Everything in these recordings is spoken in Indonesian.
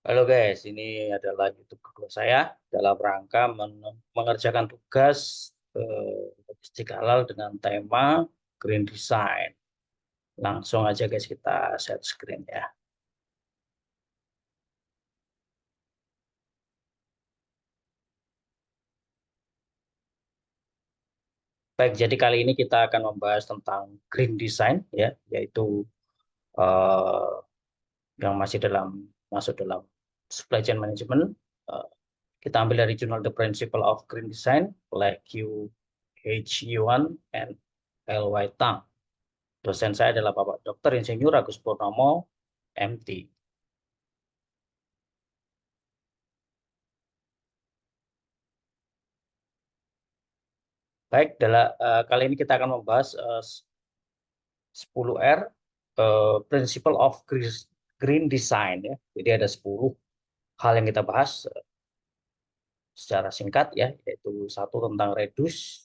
Halo guys, ini adalah YouTube kedua saya dalam rangka mengerjakan tugas logistik halal dengan tema Green Design. Langsung aja guys kita share screen ya. Baik, jadi kali ini kita akan membahas tentang Green Design ya, yaitu eh, yang masuk dalam supply chain management. Eh, kita ambil dari jurnal The Principle of Green Design oleh Q. H. Yuan and L. Y. Tang. Dosen saya adalah Bapak Dr. Insinyur Agus Purnomo, MT. Baik, kali ini kita akan membahas 10R, Principle of Green Design ya. Jadi ada 10 hal yang kita bahas secara singkat ya, yaitu satu tentang reduce,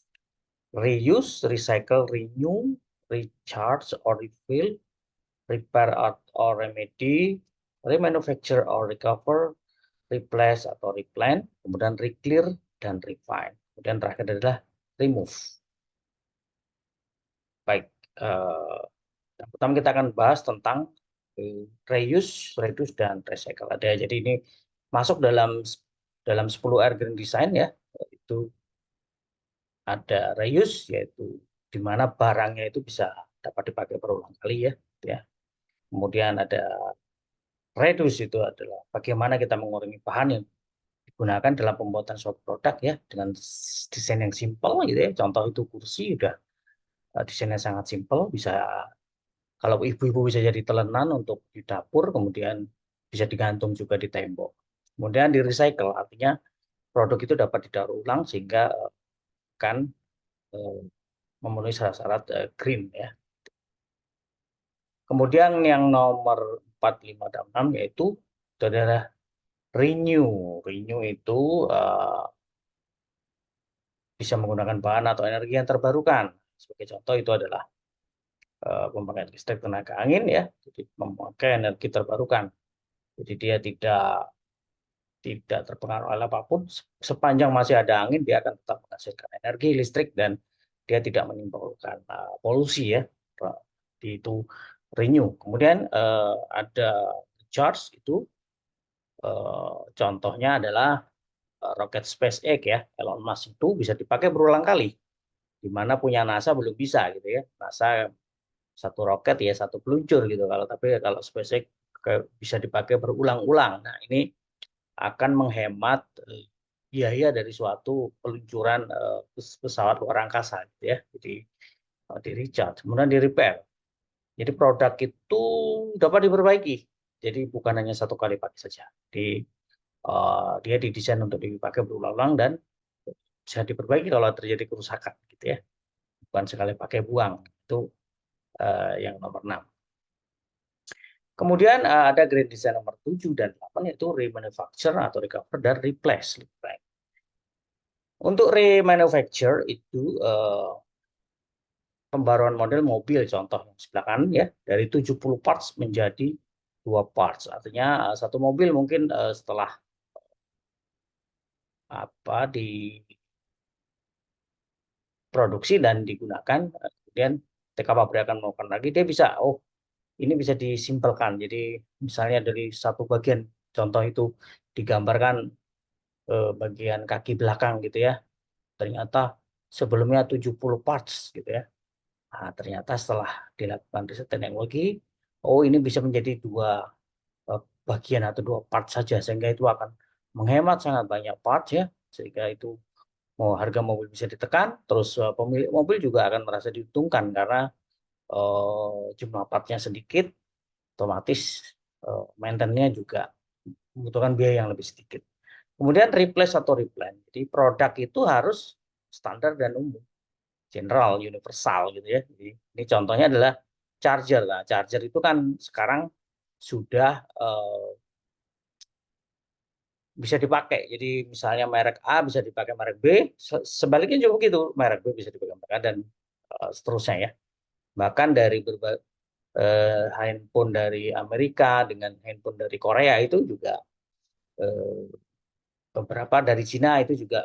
reuse, recycle, renew, recharge or refill, repair or remedy, remanufacture or recover, replace atau replan, kemudian reclear dan refine. Kemudian terakhir adalah remove. Baik, yang pertama kita akan bahas tentang reuse, reduce dan recycle. Jadi ini masuk dalam 10R Green Design ya, itu ada reuse yaitu di mana barangnya itu bisa dapat dipakai berulang kali ya. Kemudian ada reduce, itu adalah bagaimana kita mengurangi bahan yang digunakan dalam pembuatan suatu produk ya dengan desain yang simpel gitu ya. Contoh itu kursi, udah desainnya sangat simpel, bisa kalau ibu-ibu bisa jadi telenan untuk di dapur, kemudian bisa digantung juga di tembok. Kemudian di recycle, artinya produk itu dapat didaur ulang sehingga kan eh, memenuhi syarat-syarat green ya. Kemudian yang nomor 4, 5, dan 6 yaitu itu adalah renew. Renew itu eh, bisa menggunakan bahan atau energi yang terbarukan. Sebagai contoh itu adalah pembangkit listrik tenaga angin ya, jadi memakai energi terbarukan. Jadi dia tidak terpengaruh oleh apapun, sepanjang masih ada angin dia akan tetap menghasilkan energi listrik dan dia tidak menimbulkan polusi ya. Itu renew. Kemudian ada charge, itu contohnya adalah roket SpaceX ya, Elon Musk, itu bisa dipakai berulang kali, di mana punya NASA belum bisa gitu ya. NASA satu roket ya satu peluncur gitu, kalau SpaceX bisa dipakai berulang-ulang. Nah, ini akan menghemat biaya dari suatu peluncuran pesawat luar angkasa gitu ya. Jadi di recharge, kemudian di repair. Jadi produk itu dapat diperbaiki. Jadi bukan hanya satu kali pakai saja. Dia didesain untuk dipakai berulang-ulang dan bisa diperbaiki kalau terjadi kerusakan gitu ya. Bukan sekali pakai buang. Itu yang nomor 6. Kemudian ada green design nomor 7 dan 8, yaitu remanufacture atau recover dan replace. Untuk remanufacture itu pembaruan model mobil, contoh yang sebelah kanan ya, dari 70 parts menjadi 2 parts. Artinya satu mobil mungkin setelah diproduksi dan digunakan, kemudian TK pabrik akan melakukan lagi, dia bisa, ini bisa disimpelkan. Jadi misalnya dari satu bagian, contoh itu digambarkan bagian kaki belakang gitu ya. Ternyata sebelumnya 70 parts gitu ya. Nah, ternyata setelah dilakukan riset teknologi, ini bisa menjadi dua bagian atau 2 part saja, sehingga itu akan menghemat sangat banyak parts ya, sehingga itu harga mobil bisa ditekan, terus pemilik mobil juga akan merasa diuntungkan karena jumlah partnya sedikit, otomatis maintenance-nya juga membutuhkan biaya yang lebih sedikit. Kemudian replace atau replan. Jadi produk itu harus standar dan umum, general, universal gitu ya. Jadi ini contohnya adalah charger. Nah, charger itu kan sekarang sudah bisa dipakai. Jadi misalnya merek A bisa dipakai merek B, sebaliknya juga begitu, merek B bisa dipakai merek A dan seterusnya ya. Bahkan dari handphone dari Amerika dengan handphone dari Korea itu juga eh, beberapa dari Cina itu juga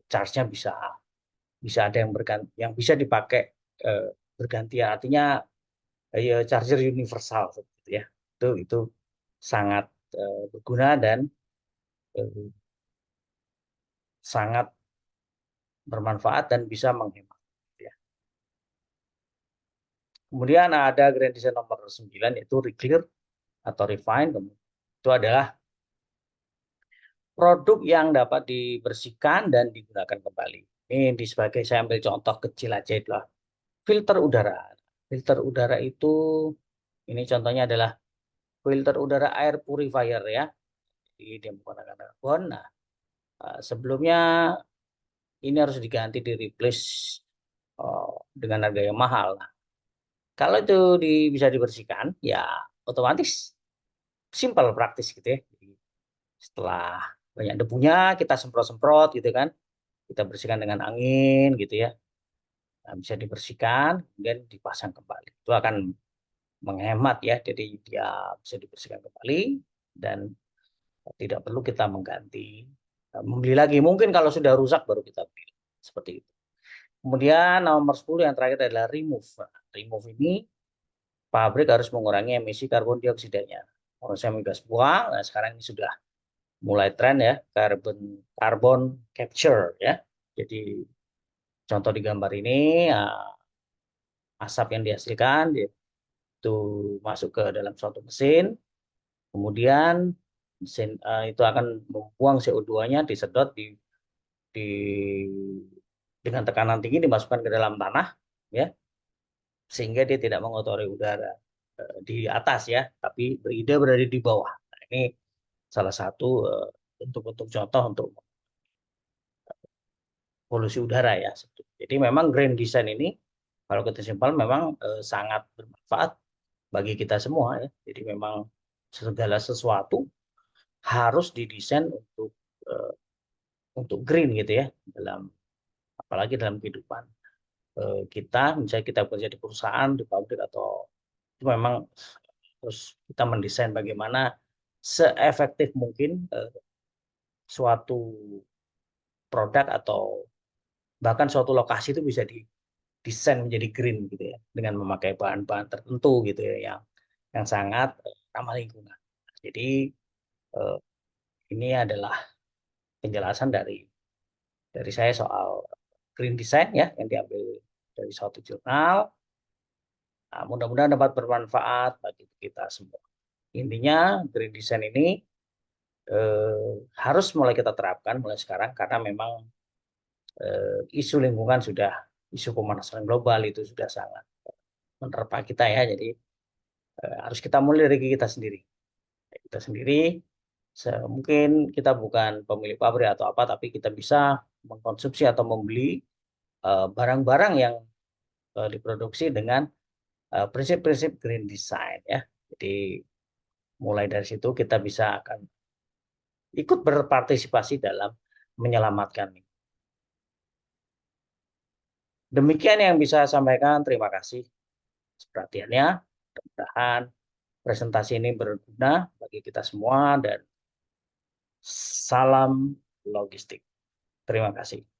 charge-nya bisa ada yang yang bisa dipakai bergantian, artinya ya charger universal seperti itu ya. Itu sangat berguna dan eh, sangat bermanfaat dan bisa menghemat ya. Kemudian ada grand design nomor 9 yaitu reclear atau refine. Itu adalah produk yang dapat dibersihkan dan digunakan kembali. Ini sebagai saya ambil contoh kecil aja itulah filter udara. Filter udara itu ini contohnya adalah filter udara air purifier ya. Jadi dia menggunakan karbon. Nah, sebelumnya ini harus diganti di replace dengan harga yang mahal. Nah, kalau itu bisa dibersihkan, ya otomatis simpel praktis gitu ya. Jadi, setelah banyak debunya kita semprot-semprot gitu kan, kita bersihkan dengan angin gitu ya. Nah, bisa dibersihkan kemudian dipasang kembali. Itu akan menghemat ya. Jadi dia bisa dibersihkan kembali dan tidak perlu kita mengganti, membeli lagi. Mungkin kalau sudah rusak baru kita beli. Seperti itu. Kemudian nomor 10 yang terakhir adalah remove. Nah, remove ini pabrik harus mengurangi emisi karbon dioksidanya. Harusnya gas buang, nah sekarang ini sudah mulai tren ya, carbon capture ya. Jadi contoh di gambar ini, asap yang dihasilkan itu masuk ke dalam suatu mesin, kemudian mesin itu akan membuang CO2-nya, disedot di dengan tekanan tinggi dimasukkan ke dalam tanah ya, sehingga dia tidak mengotori udara di atas ya, tapi berida berada di bawah. Nah, ini salah satu bentuk-bentuk contoh untuk polusi udara ya. Jadi memang green design ini kalau kita simpel memang sangat bermanfaat bagi kita semua ya. Jadi memang segala sesuatu harus didesain eh, untuk green gitu ya, dalam apalagi dalam kehidupan kita, misalnya kita bekerja di perusahaan, di pabrik atau itu memang terus kita mendesain bagaimana seefektif mungkin suatu produk atau bahkan suatu lokasi itu bisa didesain menjadi green gitu ya, dengan memakai bahan-bahan tertentu gitu ya yang sangat ramah lingkungan. Jadi eh, ini adalah penjelasan dari saya soal green design ya yang diambil dari suatu jurnal. Nah, mudah-mudahan dapat bermanfaat bagi kita semua. Intinya green design ini harus mulai kita terapkan mulai sekarang karena memang isu lingkungan sudah, isu pemanasan global itu sudah sangat menerpa kita ya. Jadi harus kita mulai dari kita sendiri. Kita sendiri, mungkin kita bukan pemilik pabrik atau apa, tapi kita bisa mengkonsumsi atau membeli barang-barang yang diproduksi dengan prinsip-prinsip green design ya. Jadi mulai dari situ kita bisa akan ikut berpartisipasi dalam menyelamatkan. Demikian yang bisa saya sampaikan. Terima kasih perhatiannya. Mudah-mudahan presentasi ini berguna bagi kita semua dan salam logistik. Terima kasih.